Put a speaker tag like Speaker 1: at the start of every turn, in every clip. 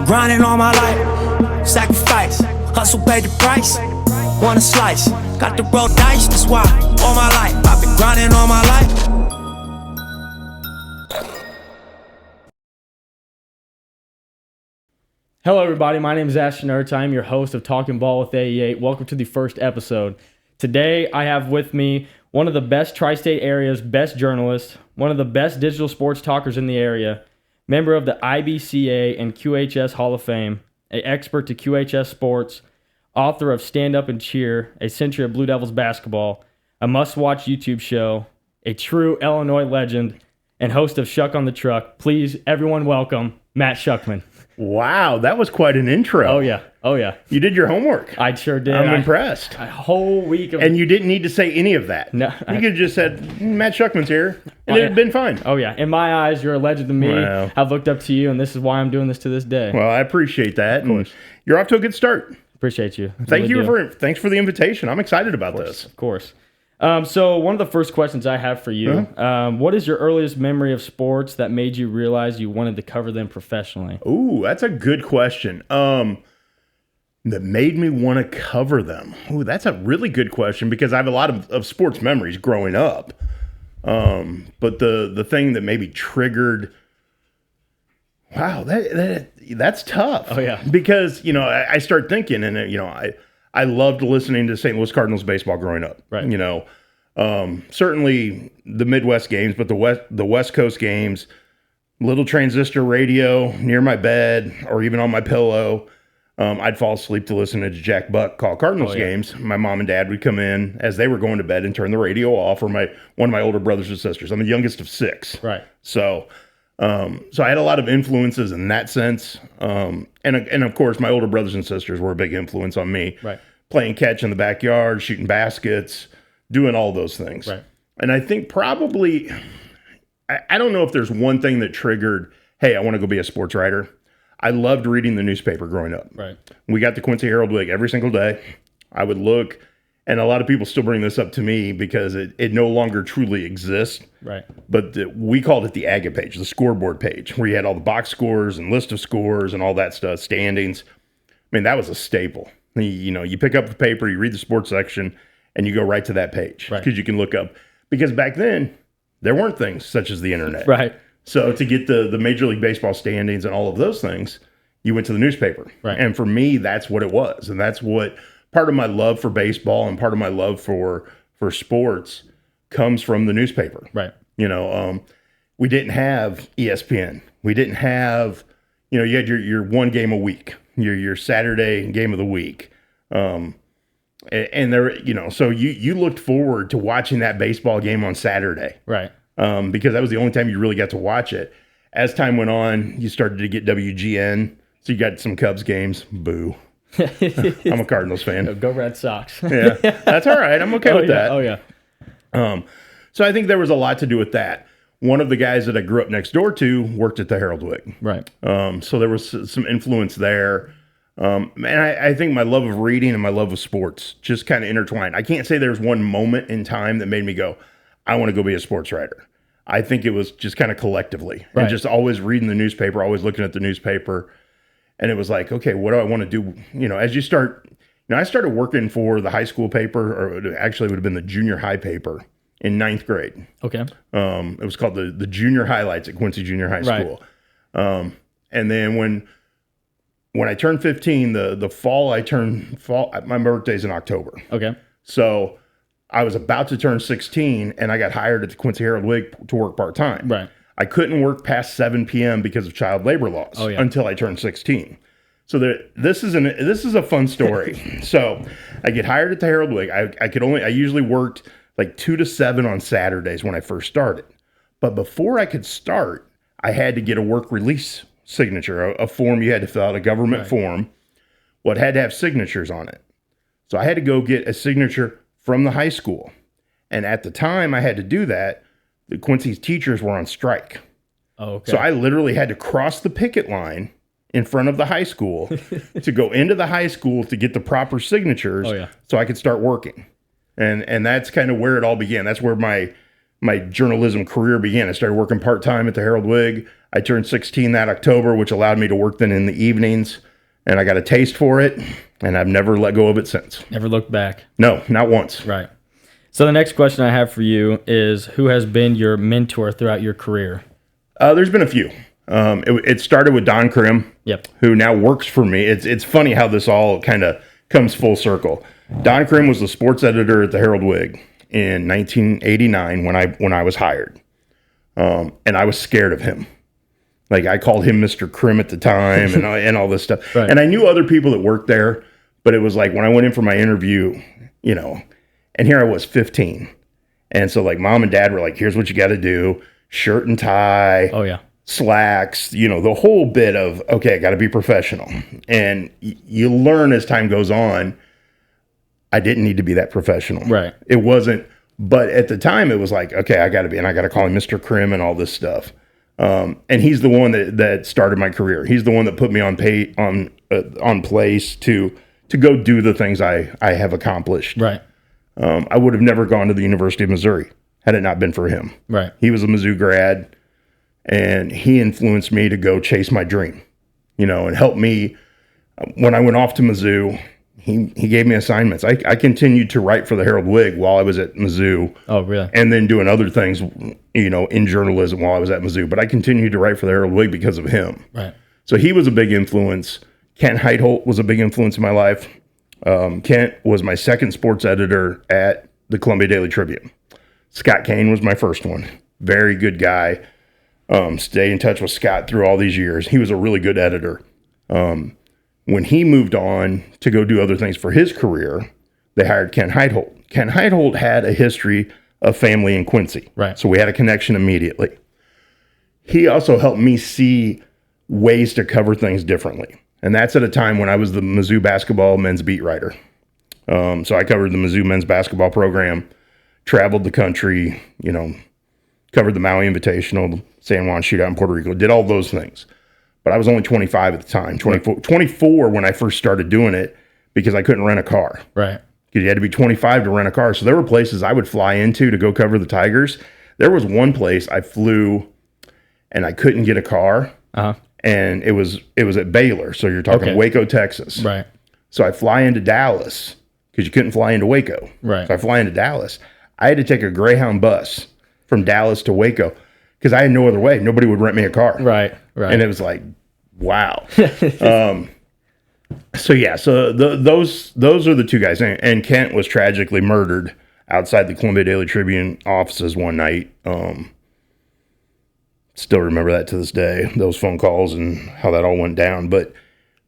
Speaker 1: grinding all my life. Sacrifice, hustle paid the price. Want a slice, got to roll dice, that's why all my life I've been grinding all my life.
Speaker 2: Hello everybody, my name is Ashton Ertz. I am your host of Talking Ball with AE8. Welcome to the first episode. Today I have with me one of the best tri-state area's best journalists, one of the best digital sports talkers in the area, member of the IBCA and QHS Hall of Fame, an expert to QHS sports, author of Stand Up and Cheer, A Century of Blue Devils Basketball, a must-watch YouTube show, a true Illinois legend, and host of Shuck on the Truck. Please, everyone welcome Matt Schuckman.
Speaker 3: Wow, that was quite an intro.
Speaker 2: Oh, yeah.
Speaker 3: You did your homework.
Speaker 2: I sure did.
Speaker 3: I'm impressed.
Speaker 2: A whole week of...
Speaker 3: And you didn't need to say any of that.
Speaker 2: No.
Speaker 3: You could have just said, Matt Schuckman's here, and it would have been fine.
Speaker 2: Oh, yeah. In my eyes, you're a legend to me.
Speaker 3: Wow.
Speaker 2: I've looked up to you, and this is why I'm doing this to this day.
Speaker 3: Well, I appreciate that. Of course. You're off to a good start.
Speaker 2: Appreciate you.
Speaker 3: Thanks for the invitation. I'm excited about this.
Speaker 2: Of course. So one of the first questions I have for you, what is your earliest memory of sports that made you realize you wanted to cover them professionally?
Speaker 3: Ooh, that's a good question. That made me want to cover them. Ooh, that's a really good question because I have a lot of sports memories growing up. But the thing that maybe triggered, wow, that's tough.
Speaker 2: Oh, yeah.
Speaker 3: Because, I start thinking, and, I loved listening to St. Louis Cardinals baseball growing up.
Speaker 2: Right.
Speaker 3: Certainly the Midwest games, but the West Coast games, little transistor radio near my bed or even on my pillow. I'd fall asleep to listen to Jack Buck call Cardinals games. My mom and dad would come in as they were going to bed and turn the radio off, or one of my older brothers and sisters. I'm the youngest of 6.
Speaker 2: Right.
Speaker 3: So I had a lot of influences in that sense. And of course, my older brothers and sisters were a big influence on me.
Speaker 2: Right.
Speaker 3: Playing catch in the backyard, shooting baskets, doing all those things.
Speaker 2: Right.
Speaker 3: And I think probably, I don't know if there's one thing that triggered, hey, I want to go be a sports writer. I loved reading the newspaper growing up.
Speaker 2: Right.
Speaker 3: We got the Quincy Herald-Whig every single day. I would look, and a lot of people still bring this up to me because it no longer truly exists.
Speaker 2: Right.
Speaker 3: But we called it the Agate page, the scoreboard page, where you had all the box scores and list of scores and all that stuff, standings. I mean, that was a staple. You pick up the paper, you read the sports section, and you go right to that page because you can look up. Because back then, there weren't things such as the internet.
Speaker 2: Right.
Speaker 3: So to get the Major League Baseball standings and all of those things, you went to the newspaper.
Speaker 2: Right.
Speaker 3: And for me, that's what it was. And that's what part of my love for baseball and part of my love for sports comes from the newspaper.
Speaker 2: Right.
Speaker 3: We didn't have ESPN. We didn't have, you had your one game a week, your Saturday game of the week. And there, so you looked forward to watching that baseball game on Saturday.
Speaker 2: Right.
Speaker 3: Because that was the only time you really got to watch it. As time went on, you started to get WGN. So you got some Cubs games. Boo. I'm a Cardinals fan.
Speaker 2: Go Red Sox.
Speaker 3: Yeah, that's all right. I'm okay with that.
Speaker 2: Oh, yeah.
Speaker 3: So I think there was a lot to do with that. One of the guys that I grew up next door to worked at the Herald-Whig.
Speaker 2: Right.
Speaker 3: So there was some influence there. And I think my love of reading and my love of sports just kind of intertwined. I can't say there's one moment in time that made me go, I want to go be a sports writer. I think it was just kind of collectively.
Speaker 2: Right.
Speaker 3: And just always reading the newspaper, always looking at the newspaper. And it was like, okay, what do I want to do? As you start, I started working for the high school paper, or it actually would have been the junior high paper in 9th grade.
Speaker 2: Okay.
Speaker 3: It was called the Junior Highlights at Quincy Junior High School. Right. And then when I turned 15, the fall, my birthday's in October.
Speaker 2: Okay.
Speaker 3: So I was about to turn 16, and I got hired at the Quincy Herald-Whig to work part-time.
Speaker 2: Right.
Speaker 3: I couldn't work past 7 p.m. because of child labor laws until I turned 16. So this is a fun story. So I get hired at the Herald-Whig. I usually worked like 2 to 7 on Saturdays when I first started. But before I could start, I had to get a work release signature, a form you had to fill out, a government form. Well, it had to have signatures on it. So I had to go get a signature from the high school. And at the time I had to do that, the Quincy's teachers were on strike.
Speaker 2: Oh, okay.
Speaker 3: So I literally had to cross the picket line in front of the high school to go into the high school to get the proper signatures so I could start working. And that's kind of where it all began. That's where my journalism career began. I started working part-time at the Herald-Whig. I turned 16 that October, which allowed me to work then in the evenings, and I got a taste for it, and I've never let go of it since.
Speaker 2: Never looked back.
Speaker 3: No, not once.
Speaker 2: Right. So the next question I have for you is, who has been your mentor throughout your career?
Speaker 3: There's been a few. It started with Don Krim, who now works for me. It's funny how this all kind of comes full circle. Don Krim was the sports editor at the Herald-Whig in 1989 when I was hired, and I was scared of him. Like, I called him Mr. Krim at the time, and all this stuff. Right. And I knew other people that worked there, but it was like when I went in for my interview, and here I was 15, and so like mom and dad were like, "Here's what you got to do: shirt and tie."
Speaker 2: Oh yeah.
Speaker 3: Slacks, the whole bit of, okay, I got to be professional. And you learn as time goes on, I didn't need to be that professional.
Speaker 2: Right.
Speaker 3: It wasn't, but at the time it was like, okay, I got to be, and I got to call him Mr. Krim and all this stuff. And he's the one that started my career. He's the one that put me on place to go do the things I have accomplished.
Speaker 2: Right.
Speaker 3: I would have never gone to the University of Missouri had it not been for him.
Speaker 2: Right.
Speaker 3: He was a Mizzou grad. And he influenced me to go chase my dream, and help me. When I went off to Mizzou, he gave me assignments. I continued to write for the Herald-Whig while I was at Mizzou.
Speaker 2: Oh, really?
Speaker 3: And then doing other things, in journalism while I was at Mizzou. But I continued to write for the Herald-Whig because of him.
Speaker 2: Right.
Speaker 3: So he was a big influence. Kent Heitholt was a big influence in my life. Kent was my second sports editor at the Columbia Daily Tribune. Scott Kane was my first one. Very good guy. Stay in touch with Scott through all these years. He was a really good editor. When he moved on to go do other things for his career, they hired Ken Heitholt. Ken Heitholt had a history of family in Quincy.
Speaker 2: Right.
Speaker 3: So we had a connection immediately. He also helped me see ways to cover things differently. And that's at a time when I was the Mizzou basketball men's beat writer. So I covered the Mizzou men's basketball program, traveled the country, covered the Maui Invitational, San Juan Shootout in Puerto Rico, did all those things. But I was only 25 at the time, 24 when I first started doing it, because I couldn't rent a car.
Speaker 2: Right.
Speaker 3: Because you had to be 25 to rent a car. So there were places I would fly into to go cover the Tigers. There was one place I flew and I couldn't get a car.
Speaker 2: Uh-huh.
Speaker 3: And it was at Baylor. So you're talking Waco, Texas.
Speaker 2: Right.
Speaker 3: So I fly into Dallas because you couldn't fly into Waco.
Speaker 2: Right.
Speaker 3: So I fly into Dallas. I had to take a Greyhound bus from Dallas to Waco because I had no other way. Nobody would rent me a car.
Speaker 2: Right.
Speaker 3: And it was like, wow. So those are the two guys. And Kent was tragically murdered outside the Columbia Daily Tribune offices one night. Still remember that to this day, those phone calls and how that all went down. But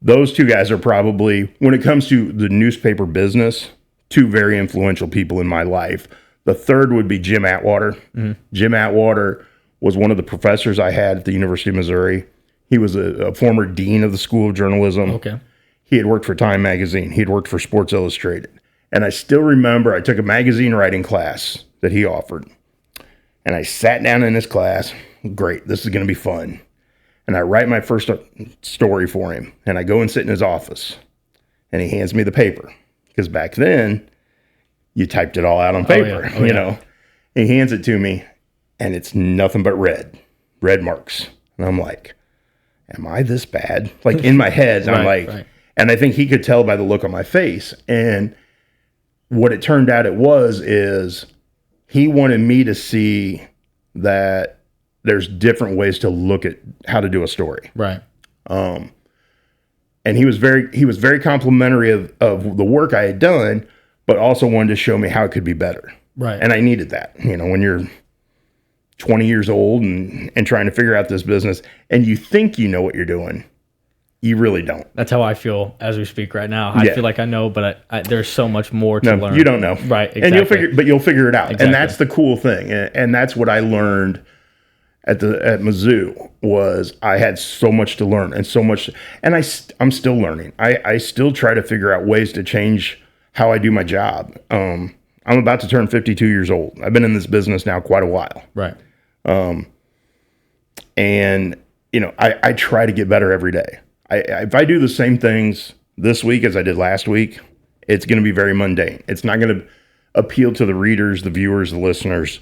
Speaker 3: those two guys are probably, when it comes to the newspaper business, two very influential people in my life. The third would be Jim Atwater. Mm-hmm. Jim Atwater was one of the professors I had at the University of Missouri. He was a former dean of the School of Journalism.
Speaker 2: Okay.
Speaker 3: He had worked for Time Magazine. He had worked for Sports Illustrated. And I still remember I took a magazine writing class that he offered. And I sat down in his class. Great, this is going to be fun. And I write my first story for him. And I go and sit in his office. And he hands me the paper. Because back then, you typed it all out on paper, you know. He hands it to me, and it's nothing but red marks. And I'm like, am I this bad? Like in my head, I'm like, and I think he could tell by the look on my face. And what it turned out is he wanted me to see that there's different ways to look at how to do a story.
Speaker 2: Right.
Speaker 3: And he was very complimentary of the work I had done, but also wanted to show me how it could be better.
Speaker 2: Right.
Speaker 3: And I needed that. When you're 20 years old and trying to figure out this business and you think you know what you're doing, you really don't.
Speaker 2: That's how I feel as we speak right now. I feel like I know, but there's so much more to learn.
Speaker 3: You don't know.
Speaker 2: Right. Exactly.
Speaker 3: And you'll figure it out.
Speaker 2: Exactly.
Speaker 3: And that's the cool thing. And that's what I learned at Mizzou was I had so much to learn and so much, and I'm still learning. I still try to figure out ways to change how I do my job. I'm about to turn 52 years old. I've been in this business now quite a while.
Speaker 2: Right.
Speaker 3: And I try to get better every day. If I do the same things this week as I did last week, it's going to be very mundane. It's not going to appeal to the readers, the viewers, the listeners.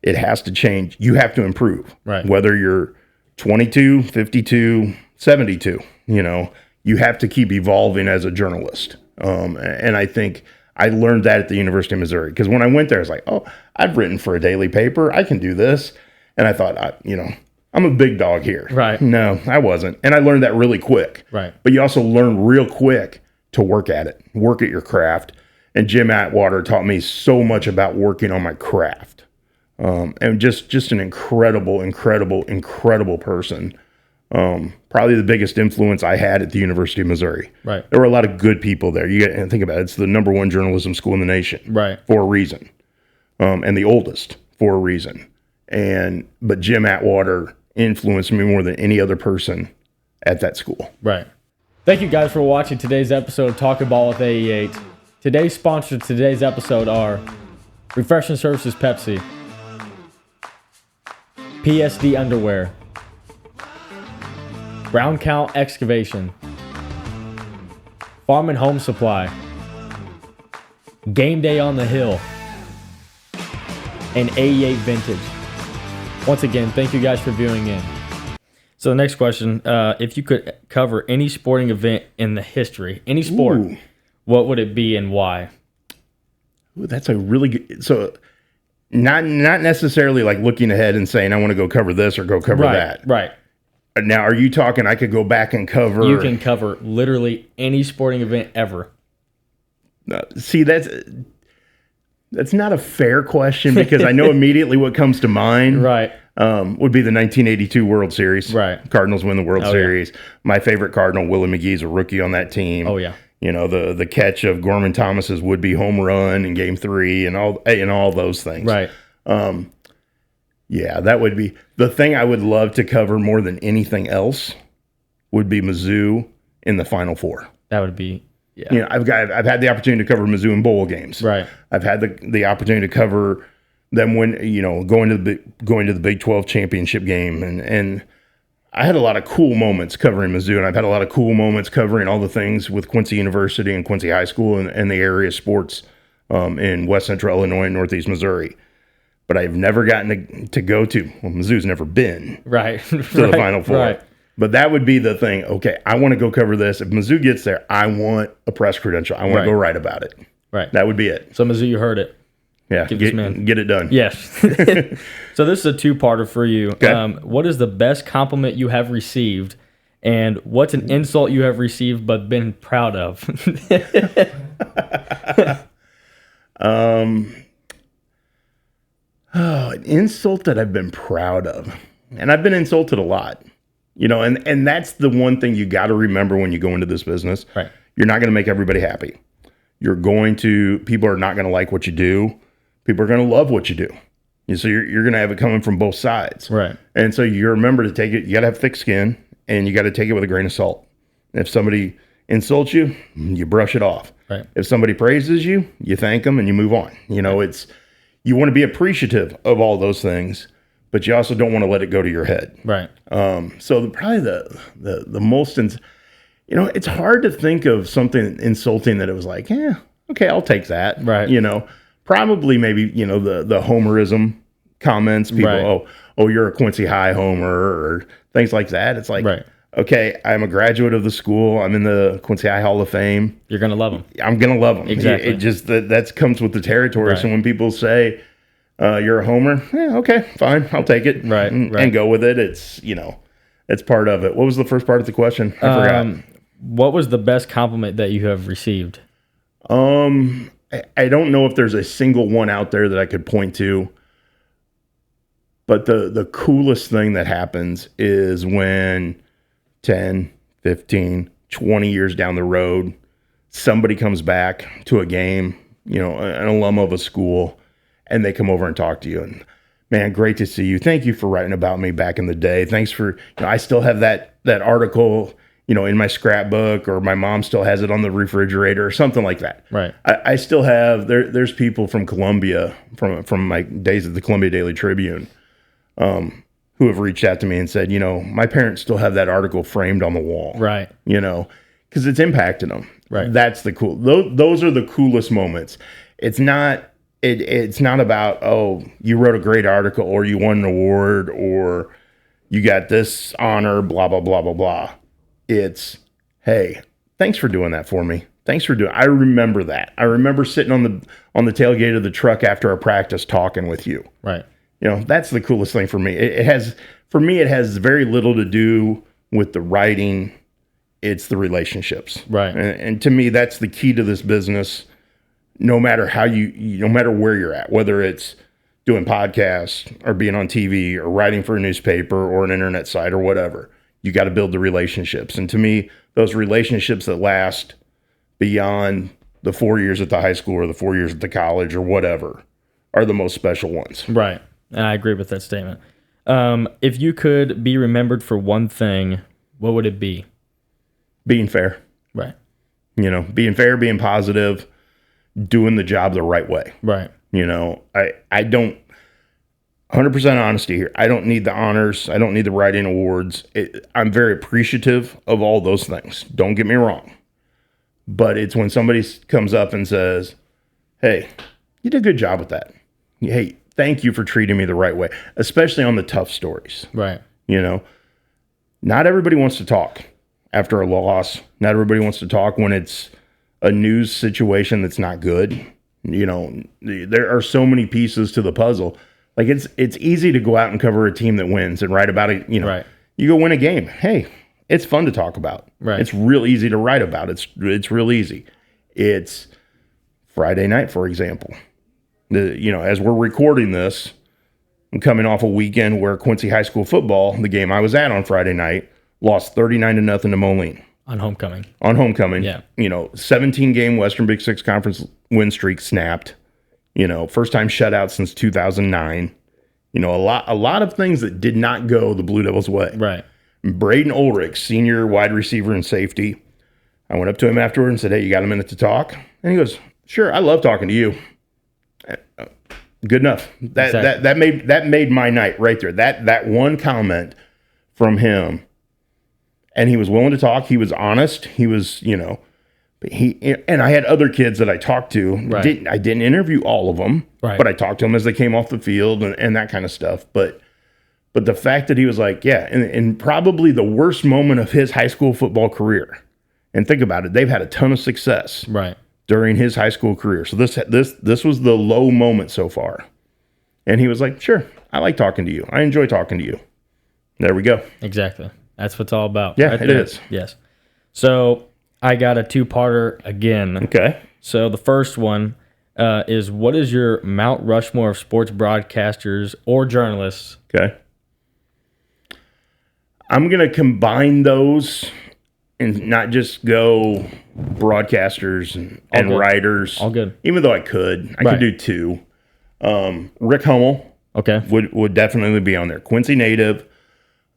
Speaker 3: It has to change. You have to improve.
Speaker 2: Right.
Speaker 3: Whether you're 22, 52, 72. You know, you have to keep evolving as a journalist. And I think I learned that at the University of Missouri, because when I went there, I was like, oh, I've written for a daily paper. I can do this. And I thought, I'm a big dog here.
Speaker 2: Right.
Speaker 3: No, I wasn't. And I learned that really quick.
Speaker 2: Right.
Speaker 3: But you also learn real quick to work at it, work at your craft. And Jim Atwater taught me so much about working on my craft. And just an incredible person. Probably the biggest influence I had at the University of Missouri.
Speaker 2: Right.
Speaker 3: There were a lot of good people there. You get and think about it. It's the number one journalism school in the nation.
Speaker 2: Right.
Speaker 3: For a reason. And the oldest for a reason. But Jim Atwater influenced me more than any other person at that school.
Speaker 2: Right. Thank you guys for watching today's episode of Talking Ball with AE8. Today's sponsors of today's episode are Refreshment Services Pepsi, PSD Underwear, Roundcount Excavation, Farm and Home Supply, Game Day on the Hill, and AE8 Vintage. Once again, thank you guys for viewing in. So the next question, if you could cover any sporting event in the history, any sport, what would it be and why?
Speaker 3: Ooh, that's a really good, so not necessarily like looking ahead and saying, I want to go cover this or go cover that.
Speaker 2: Right.
Speaker 3: Now, are you talking I could go back and cover?
Speaker 2: You can cover literally any sporting event ever.
Speaker 3: See, that's not a fair question, because I know immediately what comes to mind.
Speaker 2: Right.
Speaker 3: Would be the 1982 World Series.
Speaker 2: Right.
Speaker 3: Cardinals win the World Series. Yeah. My favorite Cardinal, Willie McGee's a rookie on that team.
Speaker 2: Oh, yeah.
Speaker 3: You know, the catch of Gorman Thomas's would-be home run in Game 3 and all those things.
Speaker 2: Right.
Speaker 3: Yeah, that would be the thing I would love to cover more than anything else. Would be Mizzou in the Final Four.
Speaker 2: That would be, yeah.
Speaker 3: You know, I've had the opportunity to cover Mizzou in bowl games.
Speaker 2: Right.
Speaker 3: I've had the opportunity to cover them when, going to the Big 12 championship game, and I had a lot of cool moments covering Mizzou, and I've had a lot of cool moments covering all the things with Quincy University and Quincy High School and the area sports in West Central Illinois and Northeast Missouri. But I've never gotten to go to. Well, Mizzou's never been to the Final Four.
Speaker 2: Right.
Speaker 3: But that would be the thing. Okay, I want to go cover this. If Mizzou gets there, I want a press credential. I want to go write about it.
Speaker 2: Right.
Speaker 3: That would be it.
Speaker 2: So Mizzou, you heard it.
Speaker 3: Yeah, get it done.
Speaker 2: Yes. So this is a two-parter for you.
Speaker 3: Okay.
Speaker 2: What is the best compliment you have received, and what's an insult you have received but been proud of?
Speaker 3: An insult that I've been proud of. And I've been insulted a lot. And that's the one thing you got to remember when you go into this business.
Speaker 2: Right.
Speaker 3: You're not going to make everybody happy. People are not going to like what you do. People are going to love what you do. So you're going to have it coming from both sides.
Speaker 2: Right.
Speaker 3: And so you remember to take it, you got to have thick skin, and you got to take it with a grain of salt. If somebody insults you, you brush it off.
Speaker 2: Right.
Speaker 3: If somebody praises you, you thank them and you move on. You want to be appreciative of all those things, but you also don't want to let it go to your head.
Speaker 2: Right.
Speaker 3: So probably the most, it's hard to think of something insulting that it was like, yeah, okay, I'll take that.
Speaker 2: Right.
Speaker 3: Probably maybe, the homerism comments, people,
Speaker 2: Right.
Speaker 3: oh, you're a Quincy High homer or things like that. It's like,
Speaker 2: Right.
Speaker 3: Okay, I'm a graduate of the school. I'm in the Quincy High Hall of Fame.
Speaker 2: You're going to love them.
Speaker 3: I'm going to love them.
Speaker 2: Exactly.
Speaker 3: It just, that comes with the territory.
Speaker 2: Right.
Speaker 3: So when people say, you're a homer, okay, fine, I'll take it.
Speaker 2: Right.
Speaker 3: And go with it. It's, it's part of it. What was the first part of the question? I forgot.
Speaker 2: What was the best compliment that you have received?
Speaker 3: I don't know if there's a single one out there that I could point to. But the coolest thing that happens is when 10, 15, 20 years down the road, somebody comes back to a game, an alum of a school, and they come over and talk to you. And man, great to see you. Thank you for writing about me back in the day. Thanks for, I still have that article, in my scrapbook, or my mom still has it on the refrigerator or something like that.
Speaker 2: Right.
Speaker 3: I still have, there's people from Columbia, from my days at the Columbia Daily Tribune, who have reached out to me and said, my parents still have that article framed on the wall.
Speaker 2: Right.
Speaker 3: Because it's impacted them.
Speaker 2: Right.
Speaker 3: That's the cool. Those are the coolest moments. It's not about, oh, you wrote a great article or you won an award or, you got this honor, blah, blah, blah, blah, blah. It's, hey, thanks for doing that for me. Thanks for doing. I remember that. I remember sitting on the tailgate of the truck after our practice talking with you.
Speaker 2: Right.
Speaker 3: You know, that's the coolest thing for me. It has very little to do with the writing. It's the relationships.
Speaker 2: Right.
Speaker 3: And to me, that's the key to this business. No matter no matter where you're at, whether it's doing podcasts or being on TV or writing for a newspaper or an internet site or whatever, you got to build the relationships. And to me, those relationships that last beyond the 4 years at the high school or the 4 years at the college or whatever are the most special ones.
Speaker 2: Right. And I agree with that statement. If you could be remembered for one thing, what would it be?
Speaker 3: Being fair.
Speaker 2: Right.
Speaker 3: You know, being fair, being positive, doing the job the right way.
Speaker 2: Right.
Speaker 3: You know, I don't, 100% honesty here. I don't need the honors. I don't need the writing awards. I'm very appreciative of all those things. Don't get me wrong. But it's when somebody comes up and says, hey, you did a good job with that. Hey, thank you for treating me the right way, especially on the tough stories.
Speaker 2: Right.
Speaker 3: You know, not everybody wants to talk after a loss. Not everybody wants to talk when it's a news situation that's not good. You know, there are so many pieces to the puzzle. Like it's easy to go out and cover a team that wins and write about it. You know,
Speaker 2: right.
Speaker 3: You go win a game. Hey, it's fun to talk about.
Speaker 2: Right.
Speaker 3: It's real easy to write about. It's real easy. It's Friday night, for example. You know, as we're recording this, I'm coming off a weekend where Quincy High School football, the game I was at on Friday night, lost 39-0 to Moline.
Speaker 2: On homecoming.
Speaker 3: Yeah. You know, 17-game Western Big Six Conference win streak snapped. You know, first time shutout since 2009. You know, a lot of things that did not go the Blue Devils' way.
Speaker 2: Right.
Speaker 3: Braden Ulrich, senior wide receiver and safety. I went up to him afterward and said, hey, you got a minute to talk? And he goes, sure, I love talking to you. Good enough. That made my night right there. That one comment from him. And he was willing to talk. He was honest. He was, you know, and I had other kids that I talked to.
Speaker 2: Right.
Speaker 3: I didn't interview all of them,
Speaker 2: right.
Speaker 3: But I talked to them as they came off the field and that kind of stuff. But the fact that he was like, yeah, and probably the worst moment of his high school football career. And think about it, they've had a ton of success
Speaker 2: right
Speaker 3: during his high school career. So this was the low moment so far. And he was like, sure, I like talking to you. I enjoy talking to you. There we go.
Speaker 2: Exactly. That's what it's all about.
Speaker 3: Yeah,
Speaker 2: right
Speaker 3: it
Speaker 2: there.
Speaker 3: is.
Speaker 2: Yes. So I got a two-parter again.
Speaker 3: Okay.
Speaker 2: So the first one is, what is your Mount Rushmore of sports broadcasters or journalists?
Speaker 3: Okay. I'm going to combine those and not just go broadcasters and writers.
Speaker 2: All good.
Speaker 3: Even though I could do two. Rick Hummel.
Speaker 2: Okay.
Speaker 3: Would definitely be on there. Quincy native.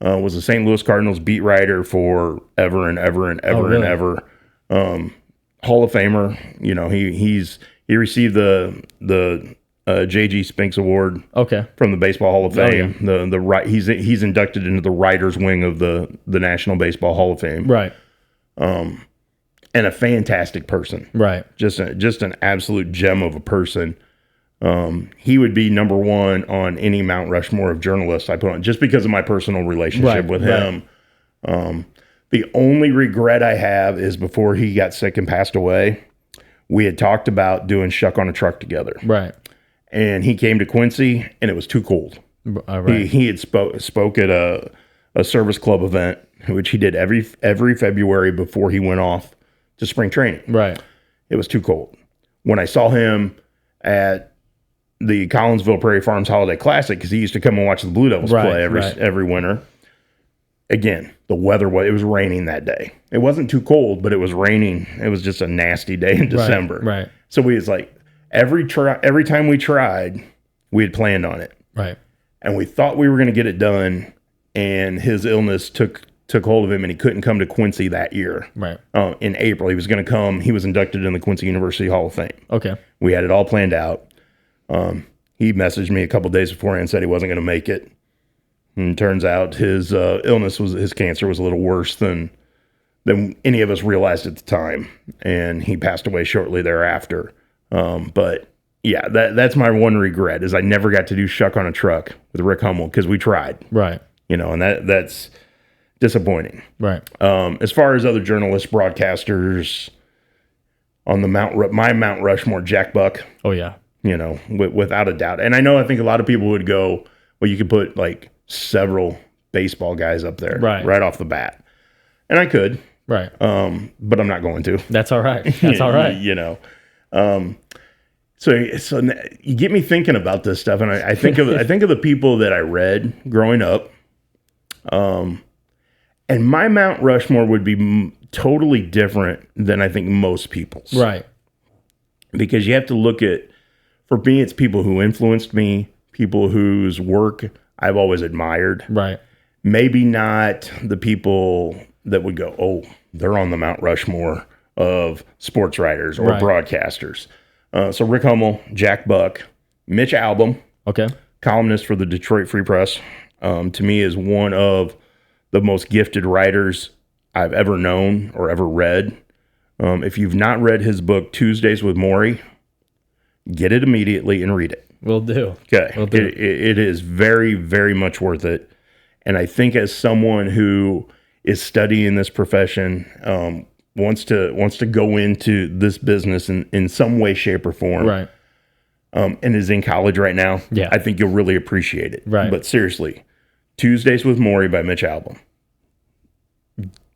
Speaker 3: Was a St. Louis Cardinals beat writer for ever and ever and ever and ever. Hall of Famer. You know, he received the J.G. Spinks Award.
Speaker 2: Okay.
Speaker 3: From the Baseball Hall of Fame.
Speaker 2: Yeah.
Speaker 3: He's inducted into the writers wing of the National Baseball Hall of Fame.
Speaker 2: Right.
Speaker 3: And a fantastic person.
Speaker 2: Right.
Speaker 3: Just an absolute gem of a person. He would be number one on any Mount Rushmore of journalists I put on, just because of my personal relationship with him. The only regret I have is before he got sick and passed away, we had talked about doing Shuck on a Truck together.
Speaker 2: Right.
Speaker 3: And he came to Quincy, and it was too cold.
Speaker 2: Right.
Speaker 3: He had spoke at a service club event, which he did every February before he went off to spring training.
Speaker 2: Right.
Speaker 3: It was too cold. When I saw him at the Collinsville Prairie Farms Holiday Classic, because he used to come and watch the Blue Devils play every winter. Again, the weather it was raining that day. It wasn't too cold, but it was raining. It was just a nasty day in December.
Speaker 2: Right.
Speaker 3: So we was like, every time we tried, we had planned on it.
Speaker 2: Right.
Speaker 3: And we thought we were going to get it done, and his illness took hold of him, and he couldn't come to Quincy that year.
Speaker 2: Right.
Speaker 3: In April, he was going to come. He was inducted in the Quincy University Hall of Fame.
Speaker 2: Okay.
Speaker 3: We had it all planned out. He messaged me a couple days beforehand and said he wasn't going to make it. And turns out his his cancer was a little worse than any of us realized at the time. And he passed away shortly thereafter. But yeah, that's my one regret is I never got to do Shuck on a Truck with Rick Hummel because we tried.
Speaker 2: Right.
Speaker 3: and that's disappointing.
Speaker 2: Right.
Speaker 3: As far as other journalists, broadcasters on my Mount Rushmore, Jack Buck.
Speaker 2: Oh yeah.
Speaker 3: Without a doubt. And I think a lot of people would go, well, you could put like several baseball guys up there right off the bat. And I could.
Speaker 2: Right.
Speaker 3: But I'm not going to.
Speaker 2: That's all right. That's all right.
Speaker 3: So you get me thinking about this stuff, and I think of the people that I read growing up. And my Mount Rushmore would be totally different than I think most people's.
Speaker 2: Right.
Speaker 3: Because you have to look at, for me, it's people who influenced me, people whose work I've always admired.
Speaker 2: Right.
Speaker 3: Maybe not the people that would go, oh, they're on the Mount Rushmore of sports writers or broadcasters. So Rick Hummel, Jack Buck, Mitch Albom, columnist for the Detroit Free Press, to me is one of the most gifted writers I've ever known or ever read. If you've not read his book, Tuesdays with Maury, get it immediately and read it.
Speaker 2: Will do.
Speaker 3: Okay. Will do. It is very, very much worth it. And I think as someone who is studying this profession, wants to go into this business in some way, shape, or form,
Speaker 2: right?
Speaker 3: And is in college right now, I think you'll really appreciate it.
Speaker 2: Right.
Speaker 3: But seriously, Tuesdays with Maury by Mitch Albom.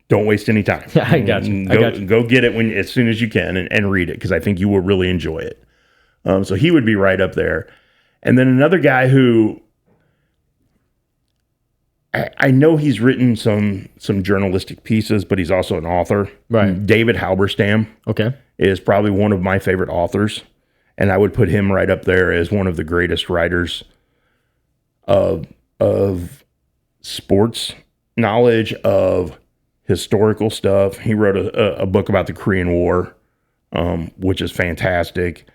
Speaker 3: Don't waste any time.
Speaker 2: Yeah, I got you.
Speaker 3: Go get it as soon as you can and read it, because I think you will really enjoy it. So he would be right up there. And then another guy who I know he's written some journalistic pieces, but he's also an author.
Speaker 2: Right. David
Speaker 3: Halberstam is probably one of my favorite authors. And I would put him right up there as one of the greatest writers of sports knowledge, of historical stuff. He wrote a book about the Korean War, which is fantastic.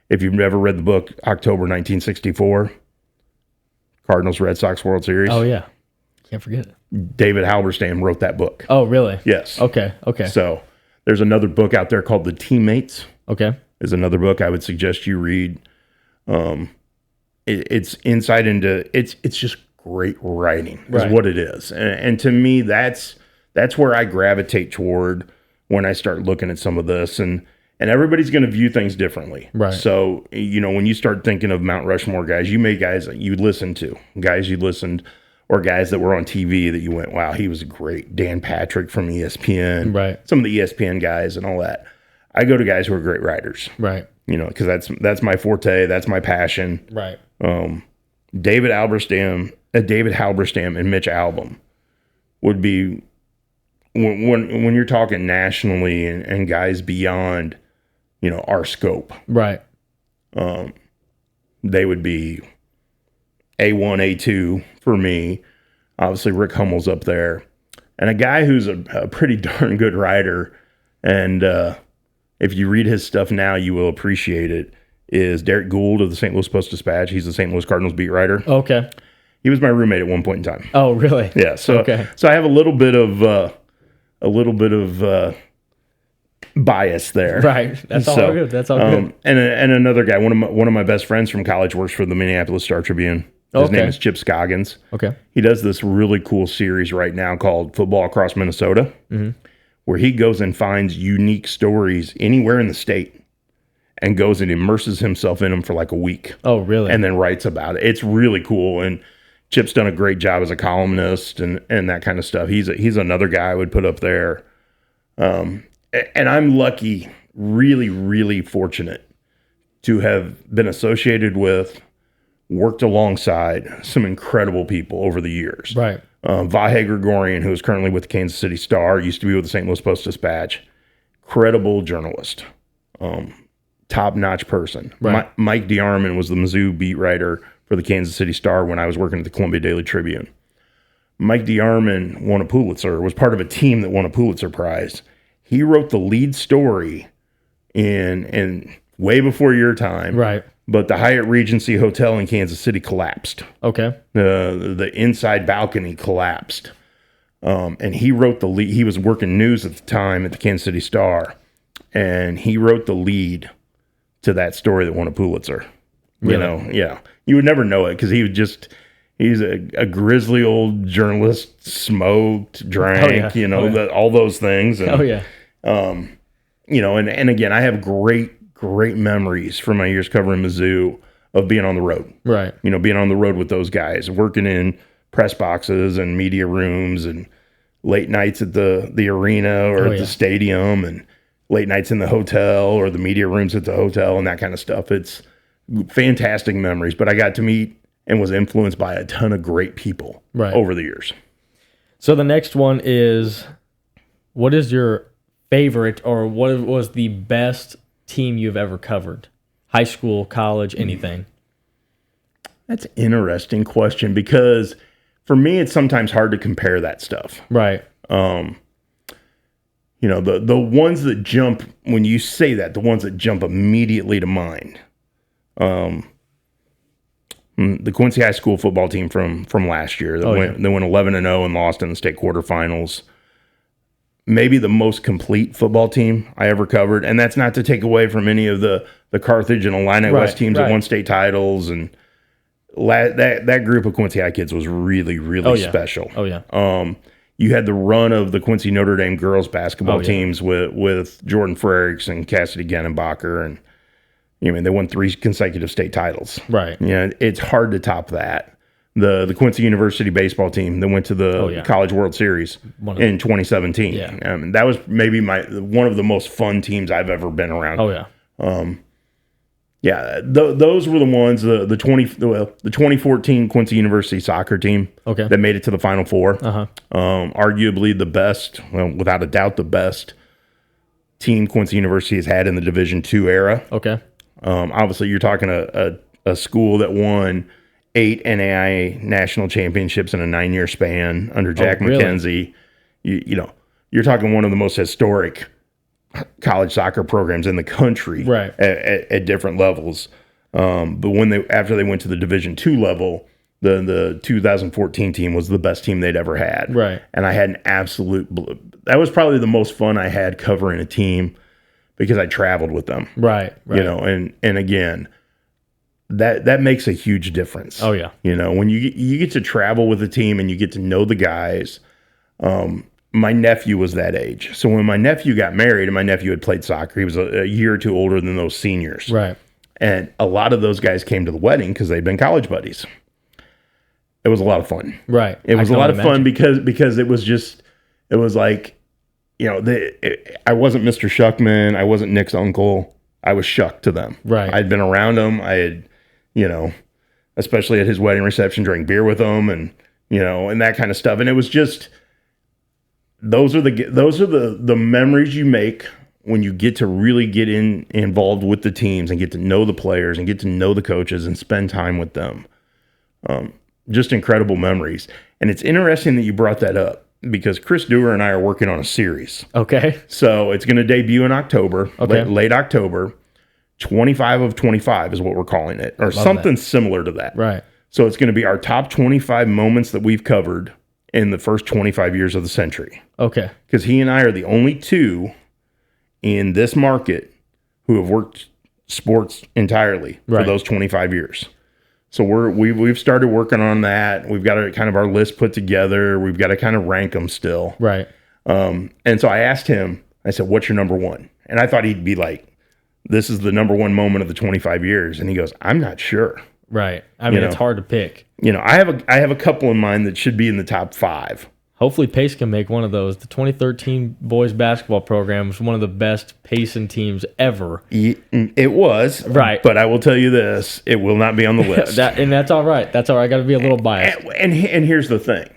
Speaker 3: If you've never read the book, October 1964, Cardinals Red Sox World Series.
Speaker 2: Oh, yeah. Can't forget it.
Speaker 3: David Halberstam wrote that book.
Speaker 2: Oh, really?
Speaker 3: Yes.
Speaker 2: Okay.
Speaker 3: So there's another book out there called The Teammates.
Speaker 2: Okay.
Speaker 3: Is another book I would suggest you read. It's insight into it's just great writing is what it is, and to me that's where I gravitate toward when I start looking at some of this, and everybody's going to view things differently.
Speaker 2: Right.
Speaker 3: So when you start thinking of Mount Rushmore guys, you may guys that you listened to, guys you listened, or guys that were on TV that you went, wow, he was great. Dan Patrick from ESPN,
Speaker 2: right? Some
Speaker 3: of the ESPN guys and all that. I go to guys who are great writers,
Speaker 2: right?
Speaker 3: Because that's my forte, that's my passion,
Speaker 2: right?
Speaker 3: David Halberstam, and Mitch Albom would be when you're talking nationally and guys beyond, our scope,
Speaker 2: right?
Speaker 3: They would be A1, A2 for me. Obviously, Rick Hummel's up there, and a guy who's a pretty darn good writer, and if you read his stuff now, you will appreciate it, is Derek Gould of the St. Louis Post-Dispatch. He's the St. Louis Cardinals beat writer.
Speaker 2: Okay.
Speaker 3: He was my roommate at one point in time.
Speaker 2: Oh, really?
Speaker 3: Yeah. So I have a little bit of bias there.
Speaker 2: Right. That's all good. That's all good.
Speaker 3: And another guy, one of my best friends from college, works for the Minneapolis Star-Tribune. His name is Chip Scoggins.
Speaker 2: Okay.
Speaker 3: He does this really cool series right now called Football Across Minnesota. Mm-hmm. Where he goes and finds unique stories anywhere in the state and goes and immerses himself in them for like a week.
Speaker 2: Oh, really?
Speaker 3: And then writes about it. It's really cool. And Chip's done a great job as a columnist and that kind of stuff. He's another guy I would put up there. And I'm lucky, really, really fortunate to have been associated with, worked alongside some incredible people over the years.
Speaker 2: Right.
Speaker 3: Vahe Gregorian, who is currently with the Kansas City Star, used to be with the St. Louis Post-Dispatch. Credible journalist. Top-notch person.
Speaker 2: Right.
Speaker 3: Mike DeArmond was the Mizzou beat writer for the Kansas City Star when I was working at the Columbia Daily Tribune. Mike DeArmond won a Pulitzer, was part of a team that won a Pulitzer Prize. He wrote the lead story in way before your time.
Speaker 2: Right.
Speaker 3: But the Hyatt Regency Hotel in Kansas City collapsed.
Speaker 2: Okay.
Speaker 3: The inside balcony collapsed. And he wrote the lead. He was working news at the time at the Kansas City Star. And he wrote the lead to that story that won a Pulitzer.
Speaker 2: Really?
Speaker 3: Yeah. You would never know it because he He's a grizzly old journalist, smoked, drank, all those things. And, and again, I have great memories from my years covering Mizzou of being on the road.
Speaker 2: Right.
Speaker 3: Being on the road with those guys, working in press boxes and media rooms and late nights at the arena or at the stadium and late nights in the hotel or the media rooms at the hotel and that kind of stuff. It's fantastic memories, but I got to meet and was influenced by a ton of great people over the years.
Speaker 2: So the next one is, what is your favorite or what was the best team you've ever covered? High school, college, anything?
Speaker 3: That's an interesting question because for me, it's sometimes hard to compare that stuff.
Speaker 2: Right.
Speaker 3: The ones that jump, when you say that, the ones that jump immediately to mind, the Quincy High School football team from last year that went 11-0 and lost in the state quarterfinals. Maybe the most complete football team I ever covered, and that's not to take away from any of the Carthage and Illini West teams that won state titles. And that group of Quincy High kids was really, really special.
Speaker 2: Oh yeah.
Speaker 3: You had the run of the Quincy Notre Dame girls basketball teams with Jordan Frericks and Cassidy Gannenbacher, and they won 3 consecutive state titles.
Speaker 2: Right.
Speaker 3: It's hard to top that. The Quincy University baseball team that went to the College World Series in 2017.
Speaker 2: Yeah.
Speaker 3: That was maybe one of the most fun teams I've ever been around.
Speaker 2: Oh yeah.
Speaker 3: Those were the ones. The 2014 Quincy University soccer team that made it to the Final Four. Arguably the best, without a doubt, the best team Quincy University has had in the Division II era.
Speaker 2: Okay.
Speaker 3: Obviously, you're talking a school that won 8 NAIA national championships in a 9-year span under Jack McKenzie. You're talking one of the most historic college soccer programs in the country at different levels. But after they went to the Division II level, the 2014 team was the best team they'd ever had.
Speaker 2: Right.
Speaker 3: And I had an that was probably the most fun I had covering a team because I traveled with them.
Speaker 2: Right.
Speaker 3: And again, that makes a huge difference.
Speaker 2: Oh yeah.
Speaker 3: When you get to travel with a team and you get to know the guys. My nephew was that age. So when my nephew got married and my nephew had played soccer, he was a year or two older than those seniors.
Speaker 2: Right.
Speaker 3: And a lot of those guys came to the wedding because they'd been college buddies. It was a lot of fun.
Speaker 2: Right.
Speaker 3: It was a lot of fun because it was like, I wasn't Mr. Schuckman. I wasn't Nick's uncle. I was Shuck to them.
Speaker 2: Right.
Speaker 3: I'd been around him. I had, especially at his wedding reception, drank beer with him and that kind of stuff. And it was just, those are the memories you make when you get to really get involved with the teams and get to know the players and get to know the coaches and spend time with them. Just incredible memories. And it's interesting that you brought that up because Chris Dewar and I are working on a series.
Speaker 2: Okay.
Speaker 3: So it's going to debut in October, late October. 25 of 25 is what we're calling it, or something similar to that.
Speaker 2: Right.
Speaker 3: So it's going to be our top 25 moments that we've covered in the first 25 years of the century.
Speaker 2: Okay.
Speaker 3: Because he and I are the only two in this market who have worked sports entirely for those 25 years. So we've started working on that. We've got kind of our list put together. We've got to kind of rank them still.
Speaker 2: Right.
Speaker 3: And so I asked him, I said, what's your number one? And I thought he'd be like, this is the number one moment of the 25 years. And he goes, I'm not sure.
Speaker 2: Right. I mean, it's hard to pick.
Speaker 3: I have a couple in mind that should be in the top 5.
Speaker 2: Hopefully Pace can make one of those. The 2013 boys basketball program was one of the best pacing teams ever.
Speaker 3: It was.
Speaker 2: Right.
Speaker 3: But I will tell you this, it will not be on the list.
Speaker 2: And that's all right. That's all right. I got to be a little biased.
Speaker 3: And here's the thing.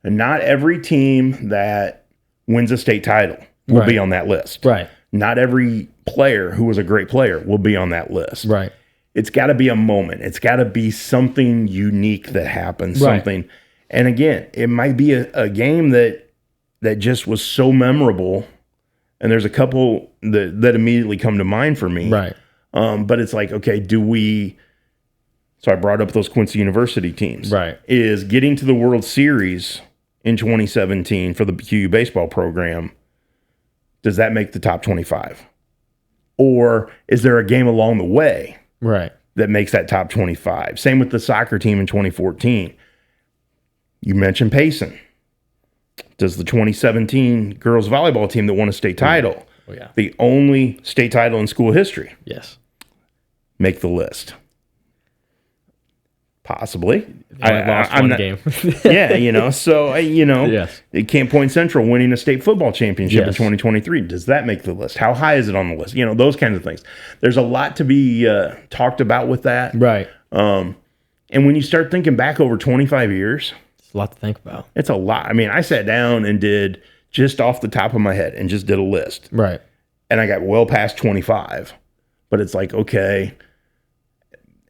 Speaker 3: Not every team that wins a state title will be on that list.
Speaker 2: Right.
Speaker 3: Not every player who was a great player will be on that list.
Speaker 2: Right.
Speaker 3: It's got to be a moment. It's got to be something unique that happens.
Speaker 2: Right.
Speaker 3: Something. And again, it might be a game that just was so memorable. And there's a couple that immediately come to mind for me.
Speaker 2: Right.
Speaker 3: But it's like, okay, so I brought up those Quincy University teams.
Speaker 2: Right.
Speaker 3: Is getting to the World Series in 2017 for the QU baseball program, does that make the top 25? Or is there a game along the way
Speaker 2: that
Speaker 3: makes that top 25? Same with the soccer team in 2014. You mentioned Payson. Does the 2017 girls volleyball team that won a state title, the only state title in school history, make the list? Possibly.
Speaker 2: I lost one game.
Speaker 3: Camp Point Central winning a state football championship in 2023. Does that make the list? How high is it on the list? Those kinds of things. There's a lot to be talked about with that.
Speaker 2: Right.
Speaker 3: And when you start thinking back over 25 years,
Speaker 2: it's a lot to think about.
Speaker 3: It's a lot. I mean, I sat down and did just off the top of my head and just did a list.
Speaker 2: Right.
Speaker 3: And I got well past 25. But it's like, okay.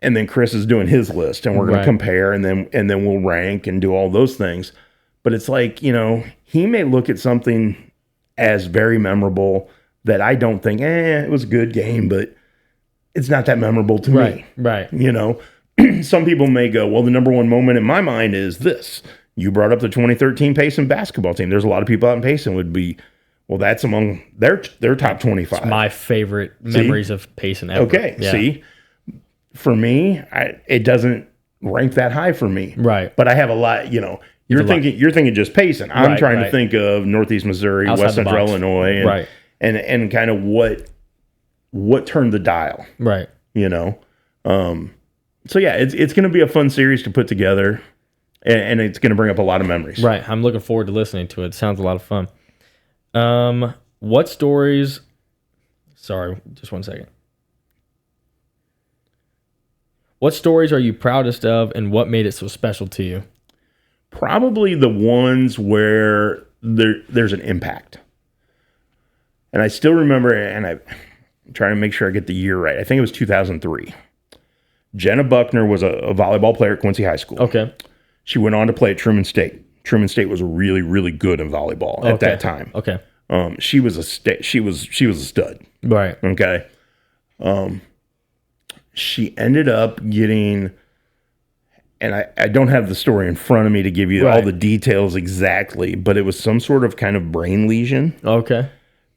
Speaker 3: And then Chris is doing his list, and we're going to compare, and then we'll rank and do all those things. But it's like, he may look at something as very memorable that I don't think, it was a good game, but it's not that memorable to me.
Speaker 2: Right.
Speaker 3: Some people may go, well, the number one moment in my mind is this. You brought up the 2013 Payson basketball team. There's a lot of people out in Payson would be, well, that's among their top 25.
Speaker 2: It's my favorite memories of Payson ever.
Speaker 3: Okay, see, for me, it doesn't rank that high for me.
Speaker 2: Right.
Speaker 3: But I have a lot, you're thinking just Payson. I'm trying to think of Northeast Missouri,
Speaker 2: outside
Speaker 3: West Central Illinois, and kind of what turned the dial.
Speaker 2: Right.
Speaker 3: So yeah, it's going to be a fun series to put together, and it's going to bring up a lot of memories.
Speaker 2: Right. I'm looking forward to listening to it. It sounds a lot of fun. What stories? Sorry, just 1 second. What stories are you proudest of, and what made it so special to you?
Speaker 3: Probably the ones where there's an impact. And I still remember, and I'm trying to make sure I get the year right. I think it was 2003. Jenna Buckner was a volleyball player at Quincy High School.
Speaker 2: Okay.
Speaker 3: She went on to play at Truman State. Truman State was really, really good in volleyball at that time.
Speaker 2: Okay.
Speaker 3: She was a stud.
Speaker 2: Right.
Speaker 3: Okay. She ended up getting, and I don't have the story in front of me to give you all the details exactly, but it was some sort of kind of brain lesion.
Speaker 2: Okay.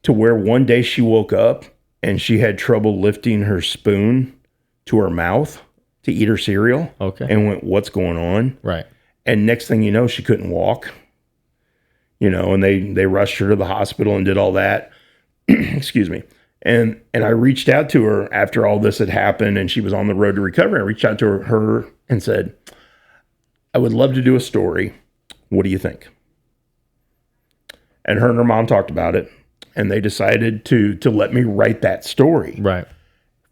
Speaker 3: To where one day she woke up and she had trouble lifting her spoon to her mouth to eat her cereal.
Speaker 2: Okay.
Speaker 3: And went, what's going on?
Speaker 2: Right.
Speaker 3: And next thing you know, she couldn't walk. And they rushed her to the hospital and did all that. Excuse me. And I reached out to her after all this had happened and she was on the road to recovery. I reached out to her and said, I would love to do a story. What do you think? And her mom talked about it, and they decided to let me write that story.
Speaker 2: Right.